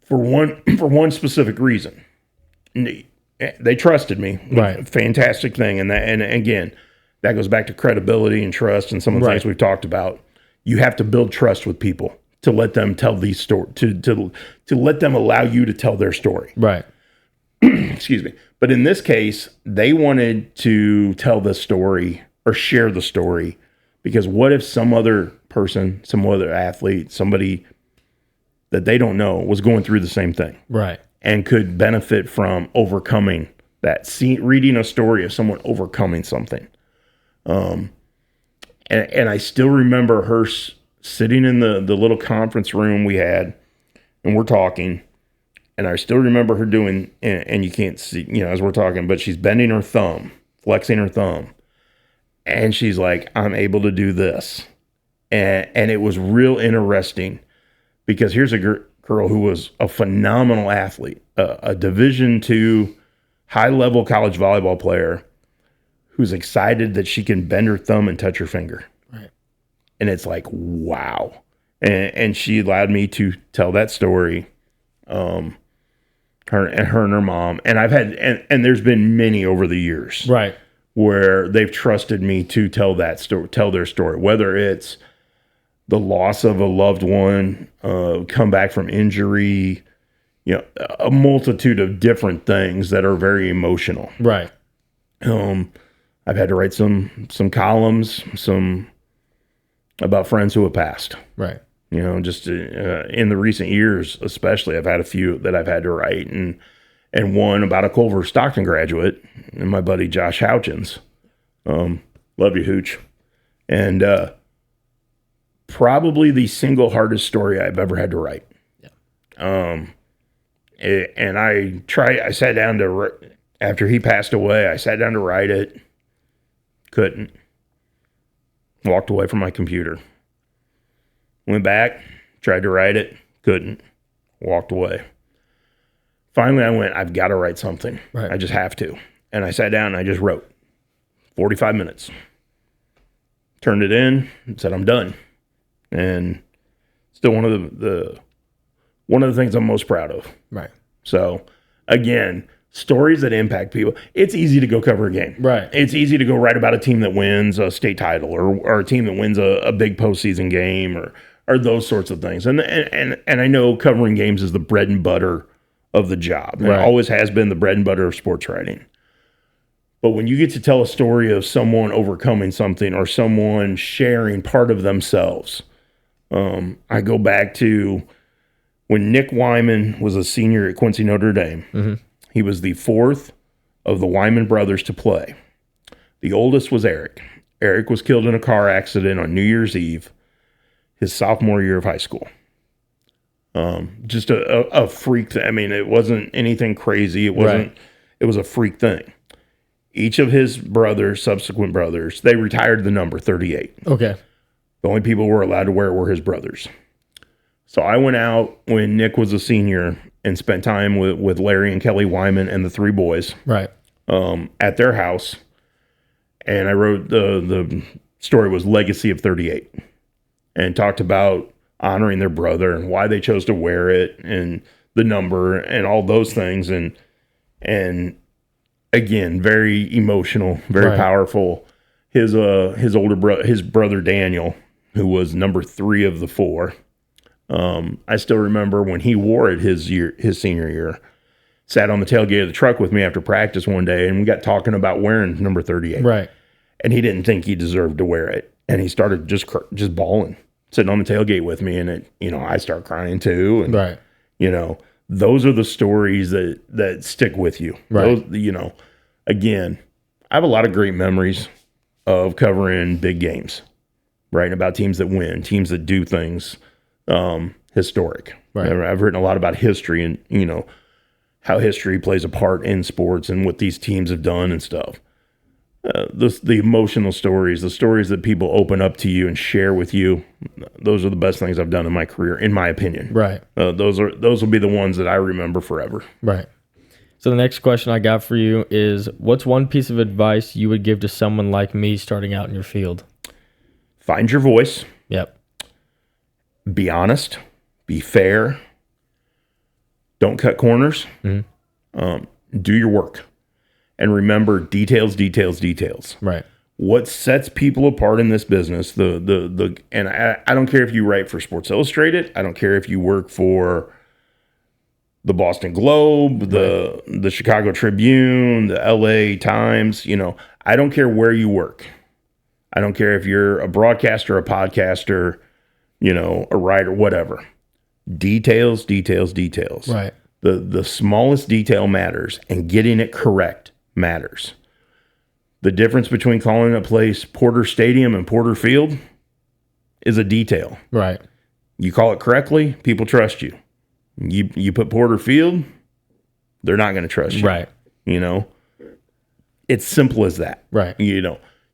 Speaker 3: For one specific reason. They trusted me.
Speaker 2: Right.
Speaker 3: Fantastic thing. And again, that goes back to credibility and trust and some of the things we've talked about. You have to build trust with people to let them tell these stories, to let them allow you to tell their story.
Speaker 2: Right.
Speaker 3: Excuse me. But in this case, they wanted to tell the story or share the story, because what if some other person, some other athlete, somebody that they don't know was going through the same thing.
Speaker 2: Right.
Speaker 3: And could benefit from overcoming that, reading a story of someone overcoming something. And I still remember her sitting in the little conference room we had, and we're talking, and I still remember her doing, and you can't see, as we're talking, but she's bending her thumb, flexing her thumb, and she's like, I'm able to do this. And it was real interesting, because here's a girl who was a phenomenal athlete, a Division II high-level college volleyball player who's excited that she can bend her thumb and touch her finger.
Speaker 2: Right.
Speaker 3: And it's like, wow. And she allowed me to tell that story, her and her mom. And I've had, and there's been many over the years.
Speaker 2: Right.
Speaker 3: Where they've trusted me to tell that story, tell their story, whether it's the loss of a loved one, come back from injury, a multitude of different things that are very emotional.
Speaker 2: Right.
Speaker 3: I've had to write some columns, about friends who have passed.
Speaker 2: Right.
Speaker 3: Just in the recent years, especially, I've had a few that I've had to write, and one about a Culver Stockton graduate, and my buddy Josh Houchins. Love you, Hooch. And probably the single hardest story I've ever had to write. Yeah. And I sat down after he passed away, I sat down to write it, Couldn't. Walked away from my computer. Went back, tried to write it, couldn't. Walked away. Finally, I went, I've got to write something.
Speaker 2: Right.
Speaker 3: I just have to. And I sat down and I just wrote 45 minutes. Turned it in and said, I'm done. And still one of the things I'm most proud of.
Speaker 2: Right.
Speaker 3: So, again, stories that impact people. It's easy to go cover a game.
Speaker 2: Right.
Speaker 3: It's easy to go write about a team that wins a state title or a team that wins a big postseason game or those sorts of things. And I know covering games is the bread and butter of the job. And It always has been the bread and butter of sports writing. But when you get to tell a story of someone overcoming something or someone sharing part of themselves, I go back to when Nick Wyman was a senior at Quincy Notre Dame. Mm-hmm. He was the fourth of the Wyman brothers to play. The oldest was Eric. Eric was killed in a car accident on New Year's Eve, his sophomore year of high school. Just a freak thing. I mean, it wasn't anything crazy. It wasn't. It was a freak thing. Each of his brothers, subsequent brothers, they retired the number 38.
Speaker 2: Okay.
Speaker 3: The only people who were allowed to wear it were his brothers. So I went out when Nick was a senior and spent time with Larry and Kelly Wyman and the three boys.
Speaker 2: Right.
Speaker 3: At their house. And I wrote the story was Legacy of 38 and talked about honoring their brother and why they chose to wear it and the number and all those things. And again, very emotional, very powerful. His older brother, his brother Daniel, who was number 3 of the 4. I still remember when he wore it his senior year, sat on the tailgate of the truck with me after practice one day, and we got talking about wearing number 38.
Speaker 2: Right.
Speaker 3: And he didn't think he deserved to wear it, and he started just bawling, sitting on the tailgate with me, and I start crying too. And, those are the stories that stick with you.
Speaker 2: Right.
Speaker 3: Those, again, I have a lot of great memories of covering big games, writing about teams that win, teams that do things historic.
Speaker 2: Right.
Speaker 3: I've written a lot about history and, how history plays a part in sports and what these teams have done and stuff. The emotional stories, the stories that people open up to you and share with you, those are the best things I've done in my career, in my opinion.
Speaker 2: Right.
Speaker 3: Those will be the ones that I remember forever.
Speaker 2: Right. So the next question I got for you is, what's one piece of advice you would give to someone like me starting out in your field?
Speaker 3: Find your voice.
Speaker 2: Yep.
Speaker 3: Be honest. Be fair. Don't cut corners. Mm-hmm. Do your work. And remember, details.
Speaker 2: Right.
Speaker 3: What sets people apart in this business, and I don't care if you write for Sports Illustrated, I don't care if you work for the Boston Globe, the Chicago Tribune, the LA Times, I don't care where you work. I don't care if you're a broadcaster, a podcaster, a writer, whatever. Details.
Speaker 2: Right.
Speaker 3: The smallest detail matters, and getting it correct matters. The difference between calling a place Porter Stadium and Porter Field is a detail.
Speaker 2: Right.
Speaker 3: You call it correctly, people trust you. You put Porter Field, they're not going to trust you.
Speaker 2: Right.
Speaker 3: It's simple as that.
Speaker 2: Right.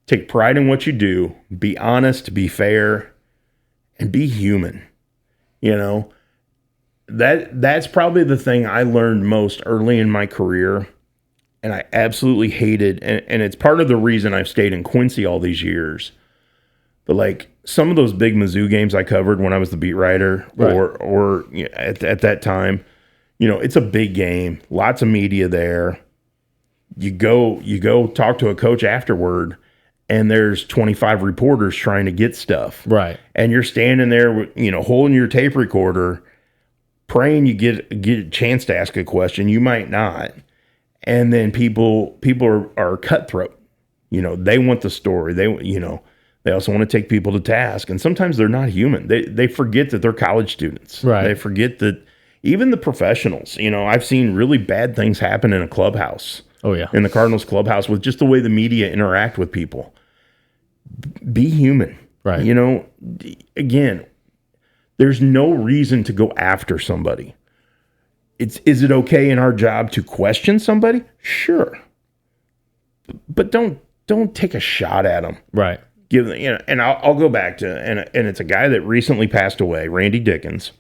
Speaker 3: Take pride in what you do, be honest, be fair, and be human. That's probably the thing I learned most early in my career. And I absolutely hated, and it's part of the reason I've stayed in Quincy all these years. But some of those big Mizzou games I covered when I was the beat writer,
Speaker 2: right.
Speaker 3: or at that time, it's a big game, lots of media there. You go talk to a coach afterward, and there's 25 reporters trying to get stuff.
Speaker 2: Right. And
Speaker 3: you're standing there, holding your tape recorder, praying you get a chance to ask a question. You might not. And then people are cutthroat. They want the story. They also want to take people to task. And sometimes they're not human. They forget that they're college students.
Speaker 2: Right.
Speaker 3: They forget that even the professionals, I've seen really bad things happen in a clubhouse.
Speaker 2: Oh, yeah.
Speaker 3: In the Cardinals clubhouse with just the way the media interact with people. Be human.
Speaker 2: Right.
Speaker 3: Again, there's no reason to go after somebody. Is it okay in our job to question somebody? Sure. But don't don't take a shot at them.
Speaker 2: Right.
Speaker 3: Give them, and I'll go back to, and it's a guy that recently passed away, Randy Dickens,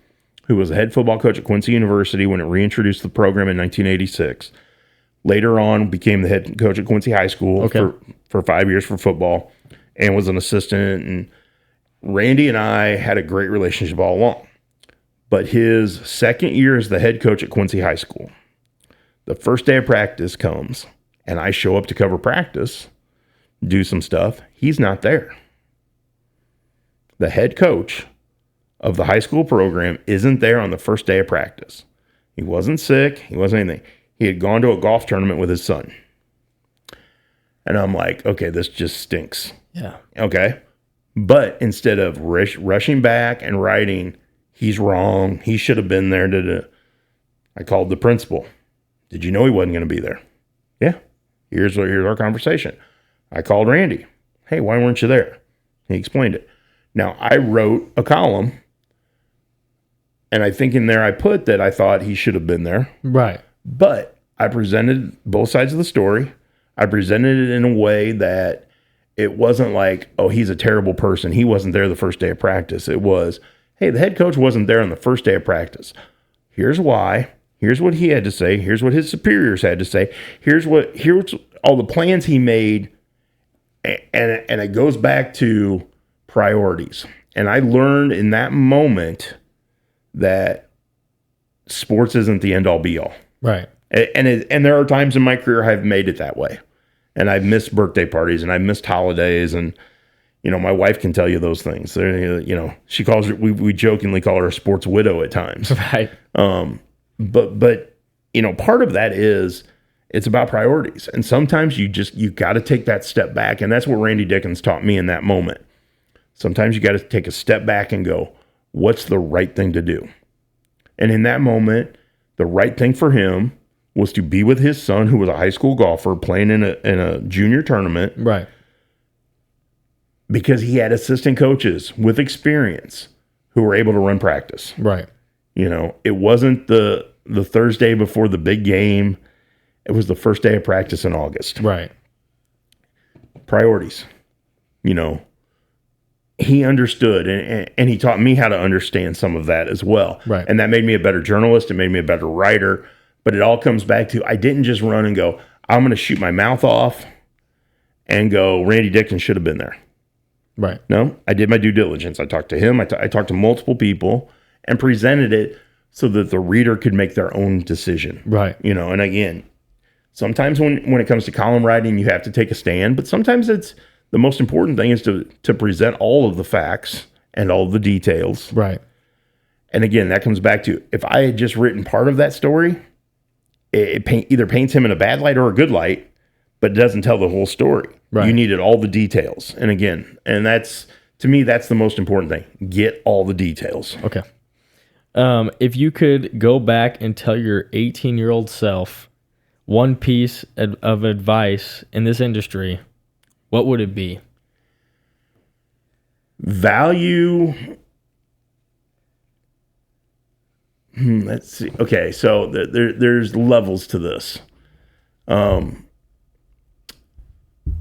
Speaker 3: who was the head football coach at Quincy University when it reintroduced the program in 1986. Later on, became the head coach at Quincy High School for 5 years for football, and was an assistant. And Randy and I had a great relationship all along. But his second year as the head coach at Quincy High School, the first day of practice comes, and I show up to cover practice, do some stuff. He's not there. The head coach of the high school program isn't there on the first day of practice. He wasn't sick. He wasn't anything. He had gone to a golf tournament with his son. And I'm like, okay, this just stinks.
Speaker 2: Yeah.
Speaker 3: Okay. But instead of rushing back and writing, he's wrong, he should have been there, I called the principal. Did you know he wasn't going to be there? Yeah. Here's our conversation. I called Randy. Hey, why weren't you there? He explained it. Now, I wrote a column, and I think in there I put that I thought he should have been there.
Speaker 2: Right.
Speaker 3: But I presented both sides of the story. I presented it in a way that it wasn't like, oh, he's a terrible person, he wasn't there the first day of practice. It was, hey, the head coach wasn't there on the first day of practice. Here's why. Here's what he had to say. Here's what his superiors had to say. Here's all the plans he made. And it goes back to priorities. And I learned in that moment that sports isn't the end all be all.
Speaker 2: Right.
Speaker 3: And there are times in my career I've made it that way. And I've missed birthday parties and I've missed holidays. And, my wife can tell you those things. She calls her, we jokingly call her a sports widow at times.
Speaker 2: Right.
Speaker 3: But part of that is it's about priorities. And sometimes you got to take that step back. And that's what Randy Dickens taught me in that moment. Sometimes you got to take a step back and go, what's the right thing to do? And in that moment, the right thing for him was to be with his son, who was a high school golfer playing in a junior tournament.
Speaker 2: Right.
Speaker 3: Because he had assistant coaches with experience who were able to run practice.
Speaker 2: Right.
Speaker 3: It wasn't the Thursday before the big game. It was the first day of practice in August.
Speaker 2: Right.
Speaker 3: Priorities. He understood, and he taught me how to understand some of that as well.
Speaker 2: Right.
Speaker 3: And that made me a better journalist. It made me a better writer. But it all comes back to, I didn't just run and go, I'm going to shoot my mouth off and go, Randy Dickens should have been there.
Speaker 2: Right.
Speaker 3: No, I did my due diligence. I talked to him. I talked to multiple people and presented it so that the reader could make their own decision.
Speaker 2: Right.
Speaker 3: And again, sometimes when it comes to column writing, you have to take a stand, but sometimes it's the most important thing is to present all of the facts and all of the details.
Speaker 2: Right.
Speaker 3: And again, that comes back to, if I had just written part of that story, it either paints him in a bad light or a good light, but it doesn't tell the whole story.
Speaker 2: Right.
Speaker 3: You needed all the details. And again, to me, that's the most important thing. Get all the details.
Speaker 2: Okay. If you could go back and tell your 18-year-old self one piece of advice in this industry, what would it be?
Speaker 3: Value. Let's see. Okay, so there's levels to this.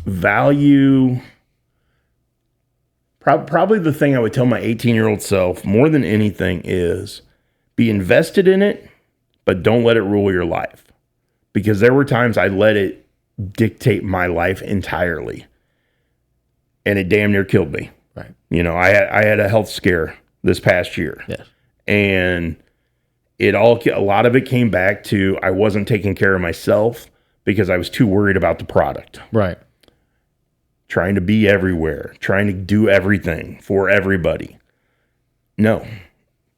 Speaker 3: Value. Probably the thing I would tell my 18-year-old self more than anything is be invested in it, but don't let it rule your life. Because there were times I let it dictate my life entirely. And it damn near killed me.
Speaker 2: Right.
Speaker 3: I had a health scare this past year.
Speaker 2: Yes.
Speaker 3: And a lot of it came back to I wasn't taking care of myself because I was too worried about the product.
Speaker 2: Right.
Speaker 3: Trying to be everywhere, trying to do everything for everybody. No.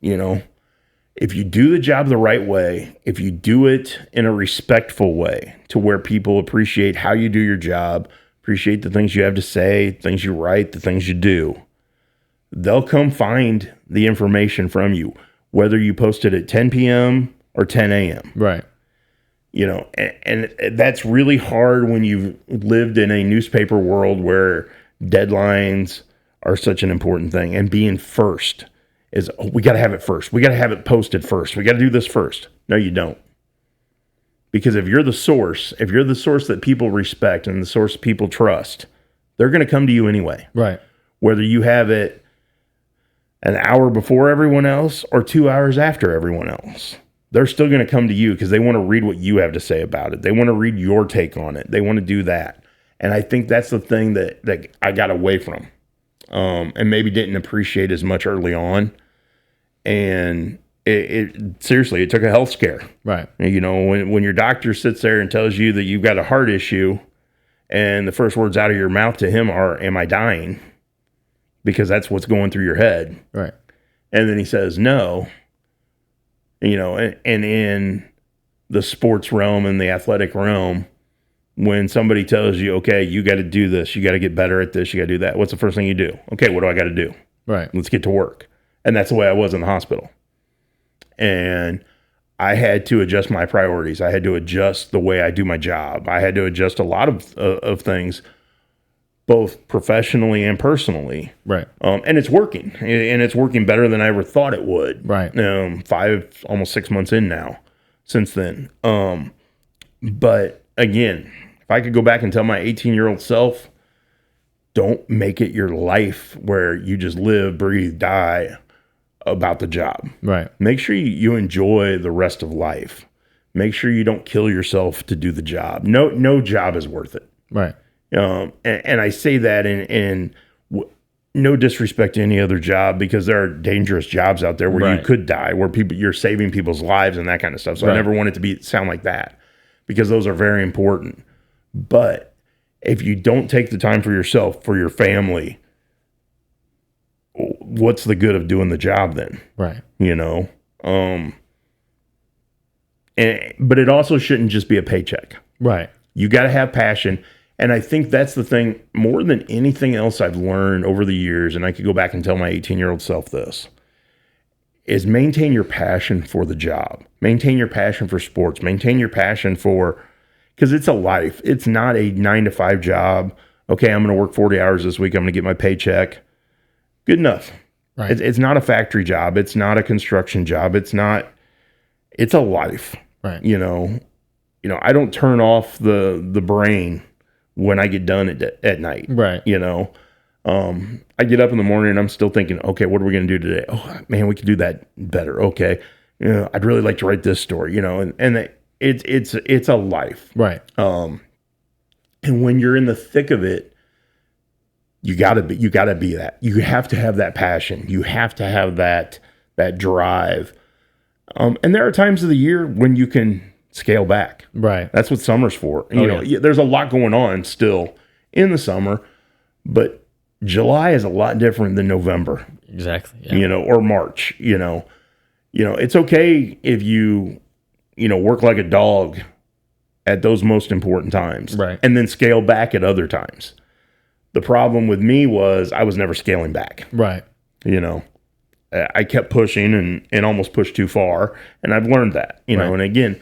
Speaker 3: If you do the job the right way, if you do it in a respectful way to where people appreciate how you do your job, appreciate the things you have to say, things you write, the things you do, they'll come find the information from you, whether you post it at 10 p.m. or 10 a.m.
Speaker 2: Right.
Speaker 3: And that's really hard when you've lived in a newspaper world where deadlines are such an important thing. And being first is, we got to have it first. We got to have it posted first. We got to do this first. No, you don't. Because if you're the source that people respect and the source people trust, they're going to come to you anyway.
Speaker 2: Right.
Speaker 3: Whether you have it an hour before everyone else or 2 hours after everyone else, they're still going to come to you because they want to read what you have to say about it. They want to read your take on it. They want to do that. And I think that's the thing that I got away from, and maybe didn't appreciate as much early on. And it seriously, it took a health scare.
Speaker 2: Right.
Speaker 3: You know, when your doctor sits there and tells you that you've got a heart issue, and the first words out of your mouth to him are, "Am I dying?" Because that's what's going through your head.
Speaker 2: Right.
Speaker 3: And then he says no. You know, and in the sports realm and the athletic realm, when somebody tells you, okay, you got to do this, you got to get better at this, you got to do that, what's the first thing you do? Okay, what do I got to do?
Speaker 2: Right.
Speaker 3: Let's get to work. And that's the way I was in the hospital. And I had to adjust my priorities. I had to adjust the way I do my job. I had to adjust a lot of things, both professionally and personally.
Speaker 2: Right.
Speaker 3: And it's working. And it's working better than I ever thought it would.
Speaker 2: Right.
Speaker 3: almost 6 months in now since then. But again, if I could go back and tell my 18-year-old self, don't make it your life where you just live, breathe, die about the job.
Speaker 2: Right.
Speaker 3: Make sure you enjoy the rest of life. Make sure you don't kill yourself to do the job. No job is worth it.
Speaker 2: Right.
Speaker 3: And I say that in no disrespect to any other job, because there are dangerous jobs out there where you could die, where you're saving people's lives and that kind of stuff. So I never want it to sound like that, because those are very important. But if you don't take the time for yourself, for your family, what's the good of doing the job then?
Speaker 2: Right.
Speaker 3: You know? But it also shouldn't just be a paycheck.
Speaker 2: Right.
Speaker 3: You got to have passion. And I think that's the thing, more than anything else I've learned over the years, and I could go back and tell my 18-year-old self this, is maintain your passion for the job. Maintain your passion for sports. Maintain your passion for, because it's a life. It's not a 9-to-5 job. Okay, I'm going to work 40 hours this week. I'm going to get my paycheck. Good enough.
Speaker 2: Right.
Speaker 3: It's not a factory job. It's not a construction job. It's a life.
Speaker 2: Right.
Speaker 3: You know, I don't turn off the brain when I get done at night.
Speaker 2: Right.
Speaker 3: You know, I get up in the morning and I'm still thinking, okay, what are we going to do today? Oh man, we could do that better. Okay. You know, I'd really like to write this story, you know, and it's a life.
Speaker 2: Right.
Speaker 3: And when you're in the thick of it, you gotta be that. You have to have that passion. You have to have that drive. And there are times of the year when you can scale back.
Speaker 2: Right.
Speaker 3: That's what summer's for. You know, there's a lot going on still in the summer, but July is a lot different than November.
Speaker 2: Exactly. Yeah.
Speaker 3: You know, or March, you know, it's okay if you work like a dog at those most important times.
Speaker 2: Right.
Speaker 3: And then scale back at other times. The problem with me was I was never scaling back.
Speaker 2: Right.
Speaker 3: You know, I kept pushing and almost pushed too far. And I've learned that, you know, and again,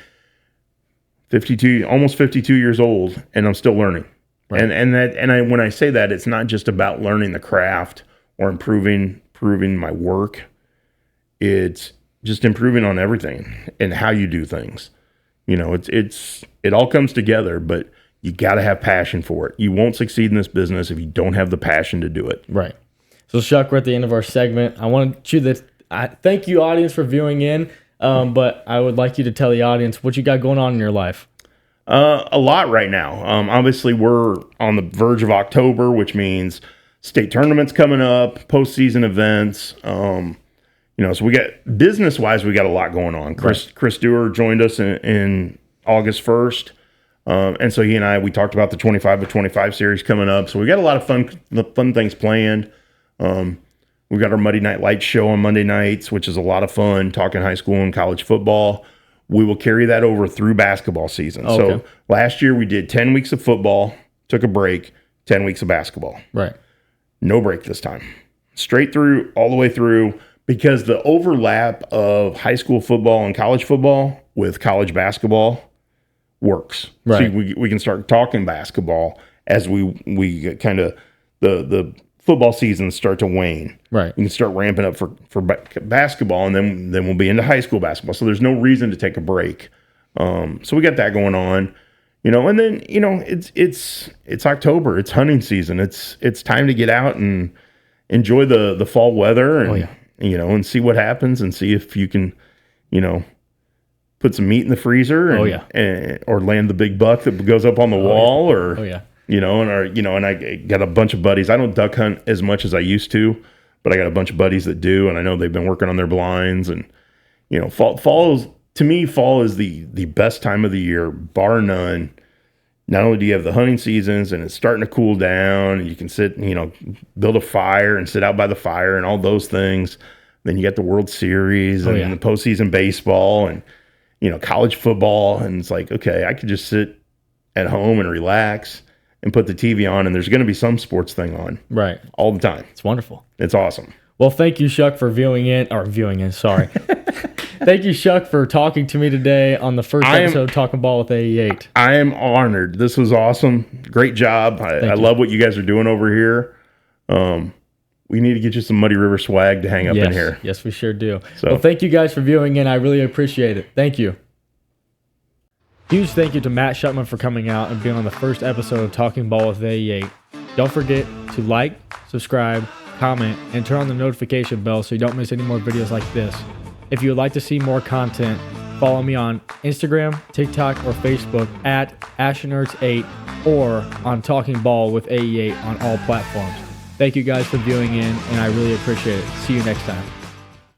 Speaker 3: almost 52 years old, and I'm still learning. Right. And when I say that, it's not just about learning the craft or improving my work. It's just improving on everything and how you do things. You know, it all comes together, but you got to have passion for it. You won't succeed in this business if you don't have the passion to do it.
Speaker 2: Right. So, Schuck, we're at the end of our segment. I want you to thank you, audience, for viewing in. But I would like you to tell the audience what you got going on in your life.
Speaker 3: A lot right now. Obviously, we're on the verge of October, which means state tournaments coming up, postseason events. You know, so we got business-wise, we got a lot going on. Chris Dewar joined us in August 1st. And so he and I, we talked about the 25 of 25 series coming up. So we got a lot of fun things planned. We've got our Monday Night Lights show on Monday nights, which is a lot of fun, talking high school and college football. We will carry that over through basketball season.
Speaker 2: Okay.
Speaker 3: So last year we did 10 weeks of football, took a break, 10 weeks of basketball.
Speaker 2: Right.
Speaker 3: No break this time. Straight through, all the way through, because the overlap of high school football and college football with college basketball works.
Speaker 2: Right.
Speaker 3: So we can start talking basketball as we kind of the football seasons start to wane.
Speaker 2: Right.
Speaker 3: We can start ramping up for basketball, and then we'll be into high school basketball. So there's no reason to take a break So we got that going on, and then, it's October, it's hunting season. It's time to get out and enjoy the fall weather and, and see what happens and see if you can, put some meat in the freezer and, or land the big buck that goes up on the wall or, and I got a bunch of buddies. I don't duck hunt as much as I used to, but I got a bunch of buddies that do, and I know they've been working on their blinds and, fall is the best time of the year, bar none. Not only do you have the hunting seasons and it's starting to cool down and you can sit, build a fire and sit out by the fire and all those things. Then you got the World Series and the postseason baseball and, college football. And it's like, okay, I could just sit at home and relax and put the TV on and there's going to be some sports thing on.
Speaker 2: Right.
Speaker 3: All the time.
Speaker 2: It's wonderful.
Speaker 3: It's awesome.
Speaker 2: Well, thank you, Schuck, for viewing in. Sorry. Thank you, Schuck, for talking to me today on the first episode of Talking Ball with AE8.
Speaker 3: I am honored. This was awesome. Great job. I love what you guys are doing over here. We need to get you some Muddy River swag to hang up in here.
Speaker 2: Yes, we sure do. So, well, thank you guys for viewing in. I really appreciate it. Thank you. Huge thank you to Matt Schuckman for coming out and being on the first episode of Talking Ball with AE8. Don't forget to like, subscribe, comment, and turn on the notification bell so you don't miss any more videos like this. If you would like to see more content, follow me on Instagram, TikTok, or Facebook at AshNerds8 or on Talking Ball with AE8 on all platforms. Thank you guys for viewing in, and I really appreciate it. See you next time.